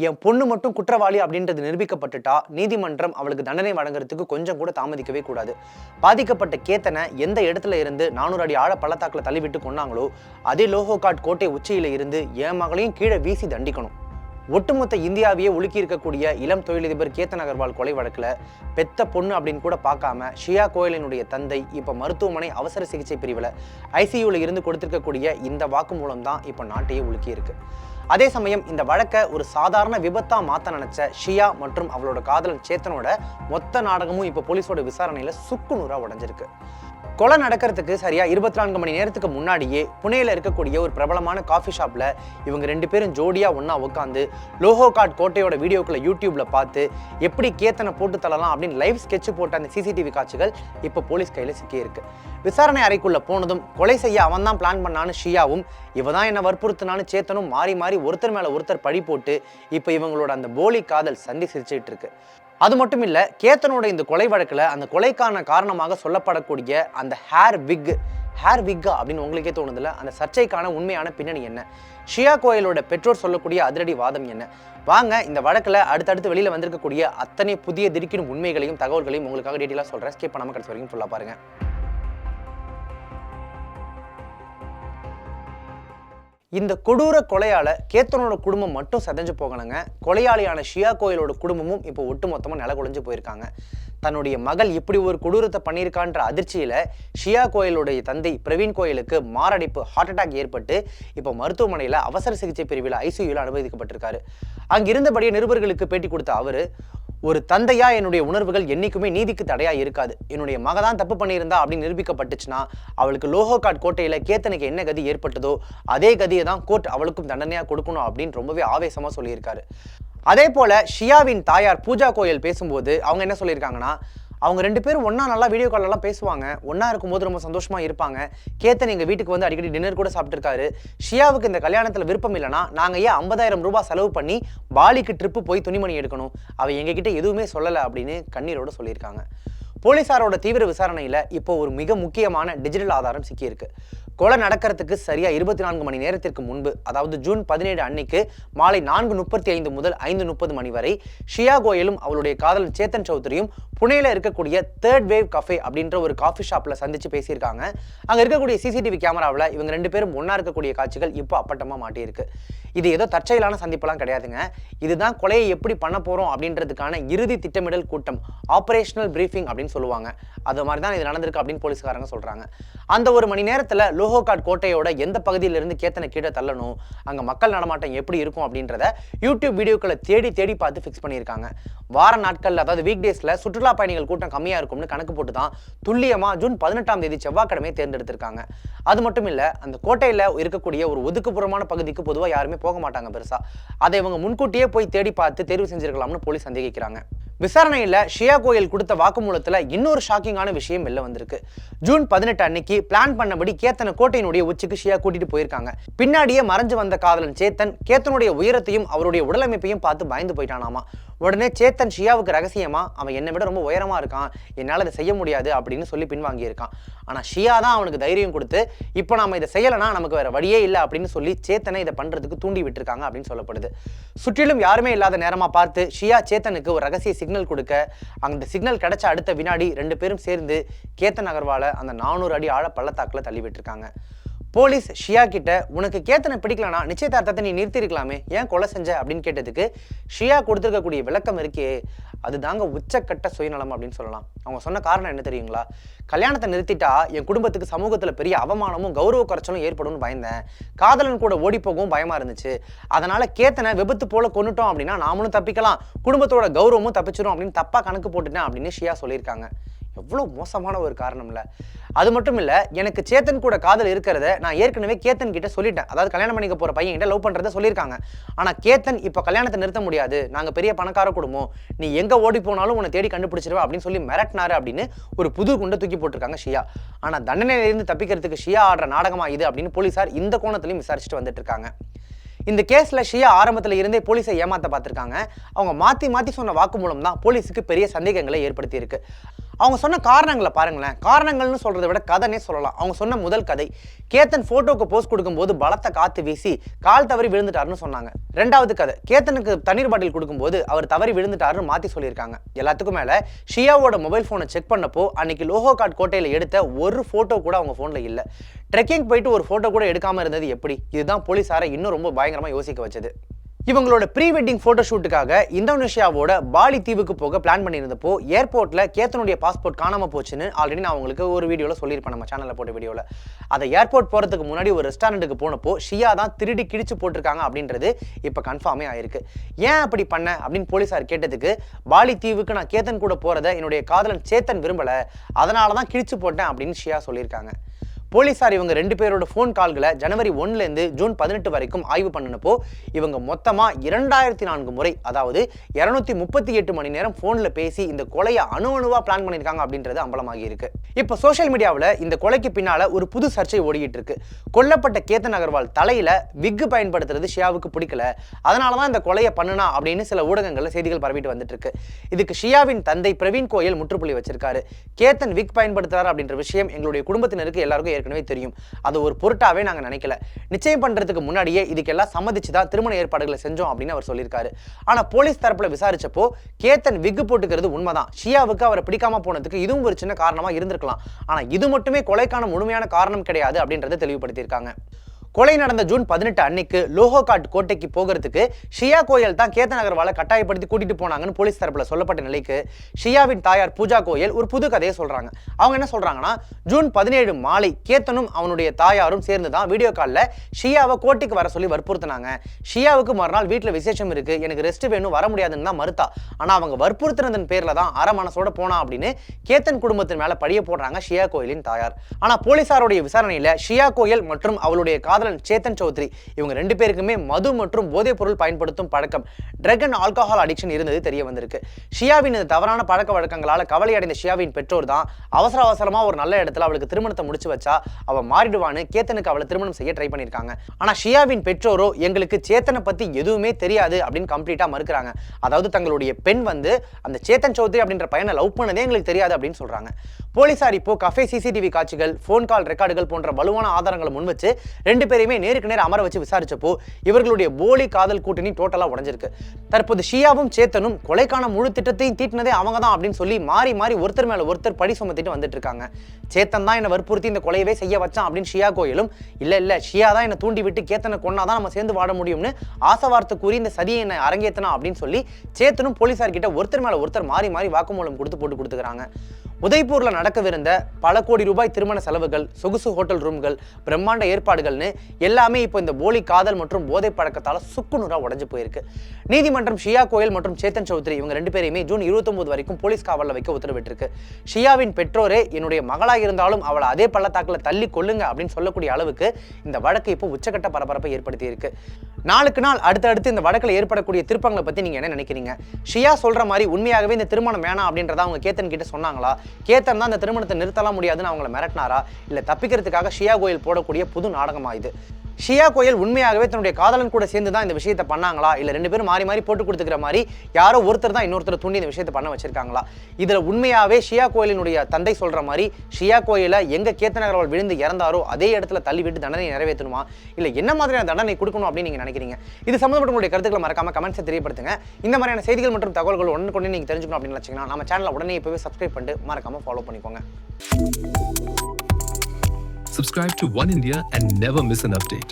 என் பொண்ணு மட்டும் குற்றவாளி அப்படின்றது நிரூபிக்கப்பட்டுட்டா நீதிமன்றம் அவளுக்கு தண்டனை வழங்குறதுக்கு கொஞ்சம் கூட தாமதிக்கவே கூடாது. பாதிக்கப்பட்ட கேத்தனை எந்த இடத்துல இருந்து 400 அடி ஆழ பள்ளத்தாக்குல தள்ளிவிட்டு கொண்டாங்களோ அதே லோஹோகாட் கோட்டை உச்சியில இருந்து என் மகளையும் கீழே வீசி தண்டிக்கணும். ஒட்டுமொத்த இந்தியாவையே உலுக்கி இருக்கக்கூடிய இளம் தொழிலதிபர் கேத்தன் அகர்வால் கொலை வழக்குல பெத்த பொண்ணு அப்படின்னு கூட பார்க்காம ஷியா கோயலினுடைய தந்தை இப்ப மருத்துவமனை அவசர சிகிச்சை பிரிவுல ஐசியூல இருந்து கொடுத்திருக்கக்கூடிய இந்த வாக்குமூலம் தான் இப்ப நாட்டையே உலுக்கி இருக்கு. அதே சமயம் இந்த வழக்கை ஒரு சாதாரண விபத்தா மாத்த நினைச்ச ஷியா மற்றும் அவளோட காதலன் சேத்தனோட மொத்த நாடகமும் இப்ப போலீஸோட விசாரணையில சுக்குநூறா உடைஞ்சிருக்கு. கொலை நடக்கிறதுக்கு சரியா 24 மணி நேரத்துக்கு முன்னாடியே புனேல இருக்கக்கூடிய ஒரு பிரபலமான காஃபி ஷாப்ல இவங்க 2 பேரும் ஜோடியா ஒன்னா உட்காந்து லோஹோகாட் கோட்டையோட வீடியோக்களை யூடியூப்ல பார்த்து எப்படி கேத்தனை போட்டு தள்ளலாம் அப்படின்னு லைவ் ஸ்கெட்ச் போட்ட அந்த சிசிடிவி காட்சிகள் இப்ப போலீஸ் கையில சிக்கி இருக்கு. விசாரணை அறைக்குள்ள போனதும் கொலை செய்ய அவன் தான் பிளான் பண்ணான்னு ஷியாவும் இவதான் என்ன வற்புறுத்தினான்னு சேத்தனும் மாறி மாறி ஒருத்தர் மேல ஒருத்தர் பழி போட்டு இப்ப இவங்களோட அந்த போலி காதல் சந்தி சிரிச்சுட்டு இருக்கு. அது மட்டும் இல்ல, கேத்தனோட இந்த கொலை வழக்குல அந்த கொலைக்கான காரணமாக சொல்லப்படக்கூடிய அந்த ஹேர் விக்கா அப்படின்னு உங்களுக்கே தோணுதுல, அந்த சர்ச்சைக்கான உண்மையான பின்னணி என்ன? ஷியா கோயலோட பெற்றோர் சொல்லக்கூடிய அதிரடி வாதம் என்ன? வாங்க இந்த வழக்குல அடுத்தடுத்து வெளியில வந்திருக்கக்கூடிய அத்தனை புதிய திடுக்கிடும் உண்மைகளையும் தகவல்களையும் உங்களுக்காக டீட்டெயிலா சொல்றேன். ஸ்கிப் பண்ணாம கடைசி வரைக்கும் ஃபுல்லா பாருங்க. இந்த கொடூர கொலையால கேத்தனோட குடும்பம் மட்டும் செதஞ்சு போகணுங்க. கொலையாளியான ஷியா கோயலோட குடும்பமும் இப்போ ஒட்டுமொத்தமா நிலகுலைஞ்சு போயிருக்காங்க. தன்னுடைய மகள் இப்படி ஒரு கொடூரத்தை பண்ணியிருக்கான்ற அதிர்ச்சியில ஷியா கோயலுடைய தந்தை பிரவீன் கோயலுக்கு மாரடைப்பு ஹார்ட் அட்டாக் ஏற்பட்டு இப்போ மருத்துவமனையில அவசர சிகிச்சை பிரிவில் ஐசியூல அனுமதிக்கப்பட்டிருக்காரு. அங்கிருந்தபடியே நிருபர்களுக்கு பேட்டி கொடுத்த அவரு, ஒரு தந்தையா என்னுடைய உணர்வுகள் என்னைக்குமே நீதிக்கு தடையா இருக்காது. என்னுடைய மக தான் தப்பு பண்ணியிருந்தா அப்படின்னு நிரூபிக்கப்பட்டுச்சுன்னா அவளுக்கு லோஹோகாட் கோட்டையில கேத்தனுக்கு என்ன கதி ஏற்பட்டதோ அதே கதியை தான் கோர்ட் அவளுக்கும் தண்டனையா கொடுக்கணும் அப்படின்னு ரொம்பவே ஆவேசமா சொல்லியிருக்காரு. அதே போல ஷியாவின் தாயார் பூஜா கோயல் பேசும்போது அவங்க என்ன சொல்லியிருக்காங்கன்னா, அவங்க 2 பேரும் ஒன்னா நல்லா வீடியோ கால் எல்லாம் பேசுவாங்க, ஒன்னா இருக்கும்போது ரொம்ப சந்தோஷமா இருப்பாங்க. கேத்தன் எங்க வீட்டுக்கு வந்து அடிக்கடி டின்னர் கூட சாப்பிட்டுருக்காரு. ஷியாவுக்கு இந்த கல்யாணத்துல விருப்பம் இல்லைன்னா நாங்க ஏன் 50,000 ரூபாய் செலவு பண்ணி பாலிக்கு ட்ரிப்பு போய் துணிமணி எடுக்கணும், அவ எங்ககிட்ட எதுவுமே சொல்லலை அப்படின்னு கண்ணீரோட சொல்லியிருக்காங்க. போலீசாரோட தீவிர விசாரணையில இப்போ ஒரு மிக முக்கியமான டிஜிட்டல் ஆதாரம் சிக்கியிருக்கு. கொலை நடக்கிறதுக்கு சரியா 24 மணி நேரத்திற்கு முன்பு, அதாவது ஜூன் 17 அன்னைக்கு மாலை 4:35 முதல் 5:30 மணி வரை ஷியா கோயலும் அவளுடைய காதலன் சேத்தன் சௌத்ரியும் புனேல இருக்கக்கூடிய தேர்ட் வேவ் கஃபே அப்படின்ற ஒரு காஃபி ஷாப்ல சந்திச்சு பேசியிருக்காங்க. அங்க இருக்கக்கூடிய சிசிடிவி கேமராவில் இவங்க 2 பேரும் ஒன்னா இருக்கக்கூடிய காட்சிகள் இப்போ அப்பட்டமா மாட்டியிருக்கு. இது ஏதோ தற்செயலான சந்திப்பெல்லாம் கிடையாதுங்க. இதுதான் கொலையை எப்படி பண்ண போறோம் அப்படின்றதுக்கான இறுதி திட்டமிடல் கூட்டம், ஆபரேஷனல் பிரீஃபிங் அப்படின்னு சொல்லுவாங்க. அது மாதிரி தான் இது நடந்திருக்கு அப்படின்னு போலீஸ்காரங்க சொல்றாங்க. அந்த ஒரு மணி நேரத்துல லோஹோகாட் கோட்டையோட எந்த பகுதியிலிருந்து கேத்தனை கீழே தள்ளணும், அங்க மக்கள் நடமாட்டம் எப்படி இருக்கும் அப்படின்றத யூடியூப் வீடியோக்களை தேடி தேடி பார்த்து ஃபிக்ஸ் பண்ணியிருக்காங்க. வார நாட்கள், அதாவது வீக் டேஸ்ல சுற்றுலா பயணிகள் கூட்டம் கம்மியா இருக்கும்னு கணக்கு போட்டு தான் துல்லியமா ஜூன் 18ஆம் தேதி செவ்வாய்க்கிழமை தேர்ந்தெடுத்திருக்காங்க. அது மட்டும் இல்ல, அந்த கோட்டையில இருக்கக்கூடிய ஒரு ஒதுக்குப்புறமான பகுதிக்கு பொதுவாக யாருமே போக மாட்டாங்க பெருசா. அதை இவங்க முன்கூட்டியே போய் தேடி பார்த்து தேர்வு செஞ்சிருக்கலாம்னு போலீஸ் சந்தேகிக்கிறாங்க. விசாரணையில ஷியா கோயல் கொடுத்த வாக்குமூலத்துல இன்னொரு ஷாக்கிங்கான விஷயம் வெளில வந்திருக்கு. ஜூன் 18 அன்னைக்கு பிளான் பண்ணபடி கேத்தனை கோட்டையினுடைய உச்சிக்கு ஷியா கூட்டிட்டு போயிருக்காங்க. பின்னாடியே மறைஞ்சு வந்த காதலன் சேத்தன் கேத்தனுடைய உயரத்தையும் அவருடைய உடலமைப்பையும் பார்த்து பயந்து போயிட்டானாமா. உடனே சேத்தன் ஷியாவுக்கு ரகசியமா அவன் என்னை விட ரொம்ப உயரமா இருக்கான், என்னால் இதை செய்ய முடியாது அப்படின்னு சொல்லி பின்வாங்கி இருக்கான். ஆனா ஷியா தான் அவனுக்கு தைரியம் கொடுத்து இப்போ நாம இதை செய்யலைன்னா நமக்கு வேற வழியே இல்லை அப்படின்னு சொல்லி சேத்தனை இதை பண்றதுக்கு தூண்டி விட்டுருக்காங்க அப்படின்னு சொல்லப்படுது. சுற்றிலும் யாருமே இல்லாத நேரமா பார்த்து ஷியா சேத்தனுக்கு ஒரு ரகசிய சிக்னல் கொடுக்க, அந்த சிக்னல் கிடைச்ச அடுத்த வினாடி 2 பேரும் சேர்ந்து கேத்தன் அகர்வாலை அந்த 400 அடி ஆழ பள்ளத்தாக்குல தள்ளி விட்டுருக்காங்க. போலீஸ் ஷியா கிட்ட, உனக்கு கேத்தனை பிடிக்கலனா நிச்சயதார்த்தத்தை நீ நிறுத்திருக்கலாமே, ஏன் கொலை செஞ்ச அப்படின்னு கேட்டதுக்கு ஷியா கொடுத்துருக்கக்கூடிய விளக்கம் இருக்கே, அதுதாங்க உச்சக்கட்ட சுயநலம் அப்படின்னு சொல்லலாம். அவங்க சொன்ன காரணம் என்ன தெரியுங்களா? கல்யாணத்தை நிறுத்திட்டா என் குடும்பத்துக்கு சமூகத்துல பெரிய அவமானமும் கௌரவ குறைச்சலும் ஏற்படும்னு பயந்தேன், காதலன் கூட ஓடி போகவும் பயமா இருந்துச்சு, அதனால கேத்தனை விபத்து போல கொண்டுட்டோம் அப்படின்னா நாமளும் தப்பிக்கலாம், குடும்பத்தோட கௌரவமும் தப்பிச்சிடும் அப்படின்னு தப்பா கணக்கு போட்டுட்டேன் அப்படின்னு ஷியா சொல்லியிருக்காங்க. எவ்வளவு மோசமான ஒரு காரணம் இல்ல. அது மட்டும் இல்ல, எனக்கு சேத்தன் கூட காதல் இருக்கிறத நான் ஏற்கனவே கேத்தன் கிட்ட சொல்லிட்டேன். அதாவது கல்யாணம் பண்ணிக்க போற பையன் கிட்ட லவ் பண்றதை சொல்லியிருக்காங்க. ஆனா கேத்தன் இப்ப கல்யாணத்தை நிறுத்த முடியாது, நாங்க பெரிய பணக்கார குடும்பம், நீ எங்க ஓடி போனாலும் உன்னை தேடி கண்டுபிடிச்சிருவா அப்படின்னு சொல்லி மிரட்டினாரு அப்படின்னு ஒரு புது குண்டை தூக்கி போட்டிருக்காங்க ஷியா. ஆனா தண்டனையிலிருந்து தப்பிக்கிறதுக்கு ஷியா ஆடுற நாடகமா இது அப்படின்னு போலீசார் இந்த கோணத்திலையும் விசாரிச்சுட்டு வந்துட்டு இருக்காங்க. இந்த கேஸ்ல ஷியா ஆரம்பத்துல இருந்தே போலீஸை ஏமாத்த பார்த்திருக்காங்க. அவங்க மாத்தி மாத்தி சொன்ன வாக்குமூலம் தான் போலீஸுக்கு பெரிய சந்தேகங்களை ஏற்படுத்தி இருக்கு. அவங்க சொன்ன காரணங்களை பாருங்களேன். காரணங்கள்னு சொல்றதை விட கதைனே சொல்லலாம். அவங்க சொன்ன முதல் கதை, கேத்தன் போட்டோக்கு போஸ்ட் கொடுக்கும்போது பலத்த காத்து வீசி கால் தவறி விழுந்துட்டாருன்னு சொன்னாங்க. ரெண்டாவது கதை, கேத்தனுக்கு தண்ணீர் பாட்டில் கொடுக்கும்போது அவர் தவறி விழுந்துட்டாருன்னு மாத்தி சொல்லியிருக்காங்க. எல்லாத்துக்கும் மேல ஷியாவோட மொபைல் போனை செக் பண்ணப்போ அன்னைக்கு லோஹோகாட் கோட்டையில எடுத்த ஒரு போட்டோ கூட அவங்க போன்ல இல்ல. ட்ரெக்கிங் போயிட்டு ஒரு போட்டோ கூட எடுக்காம இருந்தது எப்படி? இதுதான் போலீசாரை இன்னும் ரொம்ப பயங்கரமா யோசிக்க வச்சது. இவங்களோட ப்ரீ வெட்டிங் போட்டோ ஷூட்டுக்காக இந்தோனேஷியாவோட பாலி தீவுக்கு போக பிளான் பண்ணியிருந்தப்போ ஏர்போர்ட்ல கேத்தனுடைய பாஸ்போர்ட் காணாம போச்சுன்னு ஆல்ரெடி நான் உங்களுக்கு ஒரு வீடியோல சொல்லியிருப்பேன், நம்ம சேனல்ல போட்ட வீடியோல. அதை ஏர்போர்ட் போறதுக்கு முன்னாடி ஒரு ரெஸ்டாரண்ட்டுக்கு போனப்போ ஷியா தான் திருடி கிழிச்சு போட்டிருக்காங்க அப்படின்றது இப்ப கன்ஃபார்மே ஆயிருக்கு. ஏன் அப்படி பண்ண அப்படின்னு போலீசார் கேட்டதுக்கு, பாலி தீவுக்கு நான் கேத்தன் கூட போறதை என்னுடைய காதலன் சேத்தன் விரும்பல, அதனாலதான் கிழிச்சு போட்டேன் அப்படின்னு ஷியா சொல்லியிருக்காங்க. போலீசார் இவங்க 2 பேரோட ஃபோன் கால்களை ஜனவரி 1 இருந்து ஜூன் 18 வரைக்கும் ஆய்வு பண்ணினப்போ இவங்க மொத்தமா 2004 முறை, அதாவது 238 மணி நேரம் போன்ல பேசி இந்த கொலையை அணுவா பிளான் பண்ணிருக்காங்க அப்படின்றது அம்பலமாகி இருக்கு. இப்ப சோசியல் மீடியாவில் இந்த கொலைக்கு பின்னால ஒரு புது சர்ச்சை ஓடிட்டு இருக்கு. கொல்லப்பட்ட கேத்தன் அகர்வால் தலையில விக் பயன்படுத்துறது ஷியாவுக்கு பிடிக்கல, அதனாலதான் இந்த கொலையை பண்ணுனா அப்படின்னு சில ஊடகங்கள்ல செய்திகள் பரவிட்டு வந்துட்டு இருக்கு. இதுக்கு ஷியாவின் தந்தை பிரவீன் கோயல் முற்றுப்புள்ளி வச்சிருக்காரு. கேத்தன் விக் பயன்படுத்துறாரு அப்படின்ற விஷயம் எங்களுடைய குடும்பத்தினருக்கு எல்லாருக்கும் ஏற்கனவே தெரியும். அது ஒரு பொருட்டாவே நாங்க நினைக்கல. நிச்சயம் பண்றதுக்கு முன்னாடியே இதுக்கெல்லாம் சம்மதிச்சுதான் திருமண ஏற்பாடுகளை செஞ்சோம் அப்படின்னு அவர் சொல்லியிருக்காரு. ஆனா போலீஸ் தரப்புல விசாரிச்சப்போ கேத்தன் விக் போட்டுக்கிறது உண்மைதான். ஷியாவுக்கு அவரை பிடிக்காம போனதுக்கு இதுவும் ஒரு சின்ன காரணமா இருந்திருக்கலாம். ஆனா இது மட்டுமே கொலைக்கான முழுமையான காரணம் கிடையாது அப்படின்றத தெளிவுபடுத்தியிருக்காங்க. கொலை நடந்த ஜூன் 18 அன்னைக்கு லோஹோகாட் கோட்டைக்கு போகிறதுக்கு ஷியா கோயல் தான் கேத்தன் அகர்வாலை கட்டாயப்படுத்தி கூட்டிட்டு போனாங்கன்னு போலீஸ் தரப்புல சொல்லப்பட்ட நிலைக்கு ஷியாவின் தாயார் பூஜா கோயல் ஒரு புது கதையை சொல்றாங்க. அவங்க என்ன சொல்றாங்கன்னா, ஜூன் 17 மாலை கேத்தனும் அவனுடைய தாயாரும் சேர்ந்து தான் வீடியோ காலில் ஷியாவை கோட்டைக்கு வர சொல்லி வற்புறுத்தினாங்க. ஷியாவுக்கு மறுநாள் வீட்டில் விசேஷம் இருக்கு, எனக்கு ரெஸ்ட் வேணும், வர முடியாதுன்னு தான் மறுத்தா. ஆனா அவங்க வற்புறுத்தினதன் பேர்ல தான் அரை மனசோட போனா அப்படின்னு கேத்தன் குடும்பத்தின் மேல பழிய போடுறாங்க ஷியா கோயலின் தாயார். ஆனா போலீசாருடைய விசாரணையில ஷியா கோயல் மற்றும் அவளுடைய காதலன் சேத்தன் சௌத்ரி இவங்க 2 பேருக்குமே மது மற்றும் போதைப் பொருள் பயன்படுத்தும் பழக்கம், ட்ரக் அண்ட் ஆல்கஹால் அடிக்ஷன் இருந்தது தெரிய வந்திருக்கு. ஷியாவின் இந்த தவறான பழக்க வழக்கங்களால கவலை அடைந்த ஷியாவின் பெற்றோர் தான் அவசரமா ஒரு நல்ல இடத்துல அவளுக்கு திருமணத்தை முடிச்சு வச்சா அவ மாறிடுவான்னு கேத்தனுக்கு அவளை திருமணம் செய்ய ட்ரை பண்ணிருக்காங்க. ஆனா ஷியாவின் பெற்றோரோ எங்களுக்கு சேத்தனை பத்தி எதுவுமே தெரியாது அப்படின்னு கம்ப்ளீட்டா மறுக்கிறாங்க. அதாவது தங்களுடைய பெண் வந்து அந்த சேத்தன் சௌத்ரி அப்படின்ற பையனை லவ் பண்ணதே எங்களுக்கு தெரியாது அப்படின்னு சொல்றாங்க. போலீசார் இப்போ கஃபே சிசிடிவி காட்சிகள், போன் கால் ரெக்கார்டுகள் போன்ற வலுவான ஆதாரங்களை முன் வச்சு 2 பேரையுமே நேருக்கு நேர் அமர வச்சு விசாரிச்சப்போ இவர்களுடைய போலி காதல் கூட்டணி டோட்டலா உடைஞ்சிருக்கு. தற்போது ஷியாவும் சேத்தனும் கொலைக்கான முழு திட்டத்தையும் தீட்டினதே அவங்க தான் அப்படின்னு சொல்லி மாறி மாறி ஒருத்தர் மேல ஒருத்தர் பழி சுமத்திட்டு வந்துட்டு இருக்காங்க. சேத்தன் தான் என்ன வற்புறுத்தி இந்த கொலையவே செய்ய வச்சான் அப்படின்னு ஷியா கோயலும், இல்ல ஷியா தான் என்ன தூண்டி விட்டு கேத்தனை கொன்னாதான் நம்ம சேர்ந்து வாட முடியும்னு ஆசவார்த்தை கூறி இந்த சதியை என்ன அரங்கேத்தனா அப்படின்னு சொல்லி சேத்தனும் போலீசார் கிட்ட ஒருத்தர் மேல ஒருத்தர் மாறி மாறி வாக்குமூலம் போட்டு கொடுத்துக்கிறாங்க. உதய்பூர்ல நடக்கவிருந்த பல கோடி ரூபாய் திருமண செலவுகள், சொகுசு ஹோட்டல் ரூம்கள், பிரம்மாண்ட ஏற்பாடுகள்னு எல்லாமே இப்போ இந்த போலி காதல் மற்றும் போதை பழக்கத்தால சுக்குநூறா உடைஞ்சு போயிருக்கு. நீதிமன்றம் ஷியா கோயல் மற்றும் சேத்தன் சௌத்ரி இவங்க 2 பேரையுமே ஜூன் 29 வரைக்கும் போலீஸ் காவலில் வைக்க உத்தரவிட்டிருக்கு. ஷியாவின் பெற்றோரே என்னுடைய மகளாக இருந்தாலும் அவளை அதே பள்ளத்தாக்கில் தள்ளி கொள்ளுங்க அப்படின்னு சொல்லக்கூடிய அளவுக்கு இந்த வழக்கு இப்போ உச்சக்கட்ட பரபரப்பை ஏற்படுத்தி இருக்கு. நாளுக்கு நாள் அடுத்தடுத்து இந்த வழக்கில் ஏற்படக்கூடிய திருப்பங்களை பத்தி நீங்க என்ன நினைக்கிறீங்க? ஷியா சொல்ற மாதிரி உண்மையாகவே இந்த திருமணம் வேணாம் அப்படின்றத அவங்க கேத்தன் கிட்ட சொன்னாங்களா? கேத்தன் தான் இந்த திருமணத்தை நிறுத்தலாம் முடியாதுன்னு அவங்களை மிரட்டினாரா? இல்ல தப்பிக்கிறதுக்காக ஷியா கோயல் போடக்கூடிய புது நாடகமா இது? ஷியா கோயல் உண்மையாகவே தன்னுடைய காதலன் கூட சேர்ந்து தான் இந்த விஷயத்தை பண்ணாங்களா? இல்ல 2 பேரும் மாறி மாறி போட்டு கொடுத்துக்கிற மாதிரி யாரோ ஒருத்தர் தான் இன்னொருத்தர் தூண்டி இந்த விஷயத்தை பண்ண வச்சிருக்காங்களா? இதுல உண்மையாவே ஷியா கோயலினுடைய தந்தை சொல்ற மாதிரி ஷியா கோயலை எங்க கேத்தன் அகர்வால் விழுந்து இறந்தாரோ அதே இடத்துல தள்ளி விட்டு தண்டனை நிறைவேற்றணுமா? இல்ல என்ன மாதிரியான தண்டனை கொடுக்கணும் அப்படின்னு நீங்க நினைக்கிறீங்க? இது சம்பந்தப்பட்ட உங்களுடைய கருத்துக்களை மறக்காம கமெண்ட்ஸை தெரியப்படுத்துங்க. இந்த மாதிரியான செய்திகள் மற்றும் தகவல்கள் உடனுக்குடனே நீங்க தெரிஞ்சுக்கணும் அப்படின்னு நினைச்சீங்கன்னா நம்ம சேனலை உடனே இப்பவே சப்ஸ்கிரைப் பண்ணிட்டு மறக்காம ஃபாலோ பண்ணிக்கோங்க. Subscribe to One India and never miss an update.